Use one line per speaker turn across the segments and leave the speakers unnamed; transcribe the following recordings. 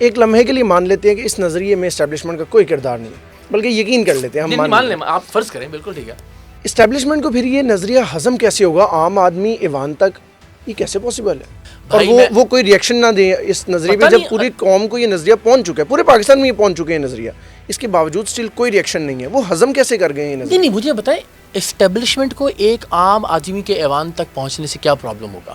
ایک لمحے کے لیے مان لیتے ہیں کہ اس نظریے میں اسٹیبلشمنٹ کا کوئی کردار نہیں ہے، بلکہ یقین کر لیتے ہیں ہم
مان لیں، آپ فرض کریں، بالکل ٹھیک ہے۔
اسٹیبلشمنٹ کو پھر یہ نظریہ ہضم کیسے ہوگا عام آدمی ایوان تک، یہ کیسے پاسبل ہے؟ اور وہ کوئی ریئیکشن نہ دیں اس نظریے پہ، جب پوری قوم کو یہ نظریہ پہنچ چکا ہے، پورے پاکستان میں یہ پہنچ چکے ہیں نظریہ، اس کے باوجود اسٹل کوئی ریئیکشن نہیں ہے، وہ ہضم کیسے کر گئے ہیں نظریہ؟
نہیں، مجھے بتائیں اسٹیبلشمنٹ کو ایک عام آدمی کے ایوان تک پہنچنے سے کیا پرابلم ہوگا؟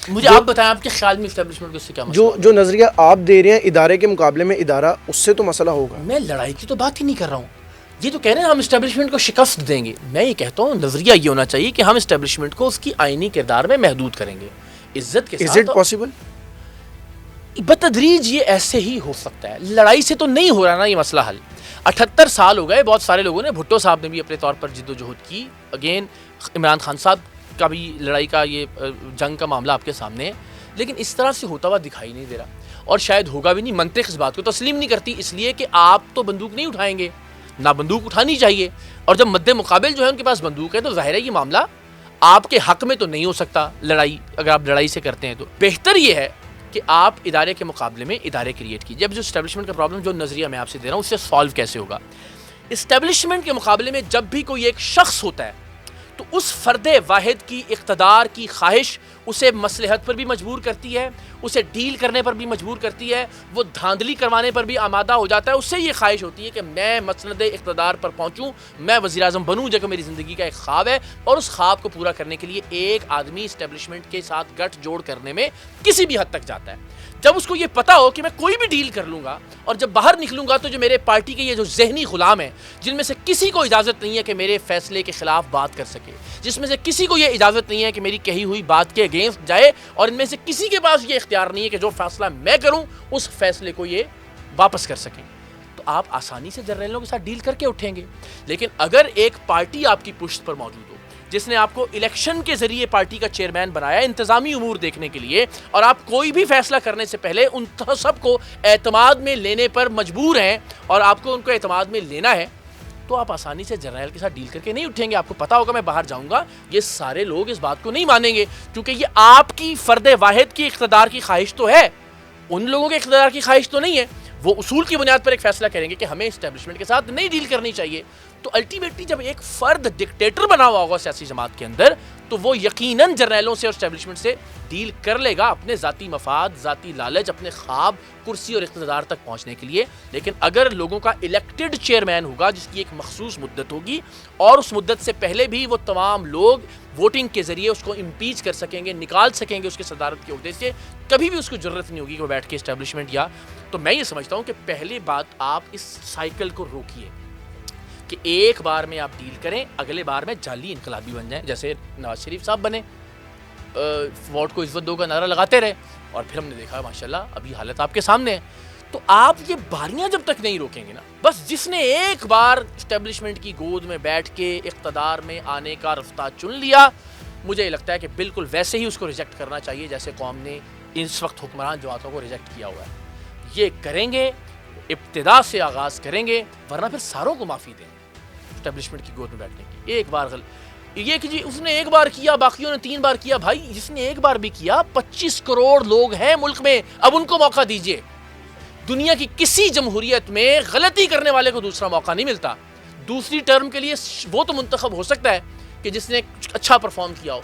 مجھے آپ بتائیں، آپ کے خیال میں اسٹیبلشمنٹ کو اس سے کیا مسئلہ ہوگا؟
جو نظریہ آپ دے رہے ہیں ادارے کے مقابلے میں ادارہ، اس سے تو مسئلہ ہوگا۔
میں لڑائی کی تو بات ہی نہیں کر رہا ہوں، یہ تو کہہ رہے ہیں ہم اسٹیبلشمنٹ کو شکست دیں گے۔ میں یہ کہتا ہوں نظریہ یہ ہونا چاہیے کہ ہم اسٹیبلشمنٹ کو اس کی آئینی کردار میں محدود کریں گے، عزت کے ساتھ۔
Is it possible؟
بتدریج یہ ایسے ہی ہو سکتا ہے، لڑائی سے تو نہیں ہو رہا نا یہ مسئلہ حل۔ 78 سال ہو گئے، بہت سارے لوگوں نے، بھٹو صاحب نے بھی اپنے طور پر جد و جہد کی، اگین عمران خان صاحب کا بھی لڑائی کا یہ جنگ کا معاملہ آپ کے سامنے ہے، لیکن اس طرح سے ہوتا ہوا دکھائی نہیں دے رہا، اور شاید ہوگا بھی نہیں۔ منطق اس بات کو تسلیم نہیں کرتی، اس لیے کہ آپ تو بندوق نہیں اٹھائیں گے، نہ بندوق اٹھانی چاہیے، اور جب مد مقابل جو ہے ان کے پاس بندوق ہے تو ظاہر ہے یہ معاملہ آپ کے حق میں تو نہیں ہو سکتا لڑائی، اگر آپ لڑائی سے کرتے ہیں تو بہتر یہ ہے کہ آپ ادارے کے مقابلے میں ادارے کریٹ کیجیے۔ اب جو اسٹیبلشمنٹ کا پرابلم، جو نظریہ میں آپ سے دے رہا ہوں، اس سے سالو کیسے ہوگا؟ اسٹیبلشمنٹ کے مقابلے میں جب بھی کوئی ایک شخص ہوتا ہے تو اس فرد واحد کی اقتدار کی خواہش اسے مصلحت پر بھی مجبور کرتی ہے، اسے ڈیل کرنے پر بھی مجبور کرتی ہے، وہ دھاندلی کروانے پر بھی آمادہ ہو جاتا ہے۔ اس سے یہ خواہش ہوتی ہے کہ میں مسند اقتدار پر پہنچوں، میں وزیر اعظم بنوں، جو کہ میری زندگی کا ایک خواب ہے، اور اس خواب کو پورا کرنے کے لیے ایک آدمی اسٹیبلشمنٹ کے ساتھ گٹھ جوڑ کرنے میں کسی بھی حد تک جاتا ہے۔ جب اس کو یہ پتا ہو کہ میں کوئی بھی ڈیل کر لوں گا، اور جب باہر نکلوں گا تو جو میرے پارٹی کے یہ جو ذہنی غلام ہیں، جن میں سے کسی کو اجازت نہیں ہے کہ میرے فیصلے کے خلاف بات کر سکے، جس میں سے کسی کو یہ اجازت نہیں ہے کہ میری کہی ہوئی بات کے اگینسٹ جائے، اور ان میں سے کسی کے پاس یہ اختیار نہیں ہے کہ جو فیصلہ میں کروں اس فیصلے کو یہ واپس کر سکیں، تو آپ آسانی سے جرنیلوں کے ساتھ ڈیل کر کے اٹھیں گے۔ لیکن اگر ایک پارٹی آپ کی پشت پر موجود ہو، جس نے آپ کو الیکشن کے ذریعے پارٹی کا چیئرمین بنایا انتظامی امور دیکھنے کے لیے، اور آپ کوئی بھی فیصلہ کرنے سے پہلے ان سب کو اعتماد میں لینے پر مجبور ہیں، اور آپ کو ان کو اعتماد میں لینا ہے، تو آپ آسانی سے جرنیل کے ساتھ ڈیل کر کے نہیں اٹھیں گے۔ آپ کو پتا ہوگا میں باہر جاؤں گا، یہ سارے لوگ اس بات کو نہیں مانیں گے، کیونکہ یہ آپ کی فرد واحد کی اقتدار کی خواہش تو ہے، ان لوگوں کے اقتدار کی خواہش تو نہیں ہے۔ وہ اصول کی بنیاد پر ایک فیصلہ کریں گے کہ ہمیں اسٹیبلشمنٹ کے ساتھ نہیں ڈیل کرنی چاہیے، تو الٹیمیٹلی جب ایک فرد ڈکٹیٹر بنا ہوا ہوگا سیاسی جماعت کے اندر، تو وہ یقیناً جرنیلوں سے اور اسٹیبلشمنٹ سے ڈیل کر لے گا اپنے ذاتی مفاد، ذاتی لالچ، اپنے خواب، کرسی اور اقتدار تک پہنچنے کے لیے۔ لیکن اگر لوگوں کا الیکٹڈ چیئرمین ہوگا جس کی ایک مخصوص مدت ہوگی، اور اس مدت سے پہلے بھی وہ تمام لوگ ووٹنگ کے ذریعے اس کو امپیچ کر سکیں گے، نکال سکیں گے اس کے صدارت کے عہدے سے، کبھی بھی اس کو ضرورت نہیں ہوگی کہ وہ بیٹھ کے اسٹیبلشمنٹ یا، تو میں یہ سمجھتا ہوں کہ پہلی بات آپ اس سائیکل کو روکیے کہ ایک بار میں آپ ڈیل کریں، اگلے بار میں جعلی انقلابی بن جائیں، جیسے نواز شریف صاحب بنے، ووٹ کو عزت دو کا نعرہ لگاتے رہے، اور پھر ہم نے دیکھا ماشاءاللہ ابھی حالت آپ کے سامنے ہے۔ تو آپ یہ باریاں جب تک نہیں روکیں گے نا، بس جس نے ایک بار اسٹیبلشمنٹ کی گود میں بیٹھ کے اقتدار میں آنے کا رفتہ چن لیا، مجھے یہ لگتا ہے کہ بالکل ویسے ہی اس کو ریجیکٹ کرنا چاہیے جیسے قوم نے اس وقت حکمران جماعتوں کو ریجیکٹ کیا ہوا ہے۔ یہ کریں گے، ابتدا سے آغاز کریں گے، ورنہ پھر ساروں کو معافی دیں اسٹیبلشمنٹ کی گود میں بیٹھنے کی۔ ایک بار یہ کہ جی اس نے ایک بار کیا، باقیوں نے 3 بار کیا، بھائی جس نے ایک بار بھی کیا، 25 کروڑ لوگ ہیں ملک میں، اب ان کو موقع دیجیے۔ دنیا کی کسی جمہوریت میں غلطی کرنے والے کو دوسرا موقع نہیں ملتا۔ دوسری ٹرم کے لیے وہ تو منتخب ہو سکتا ہے کہ جس نے اچھا پرفارم کیا ہو،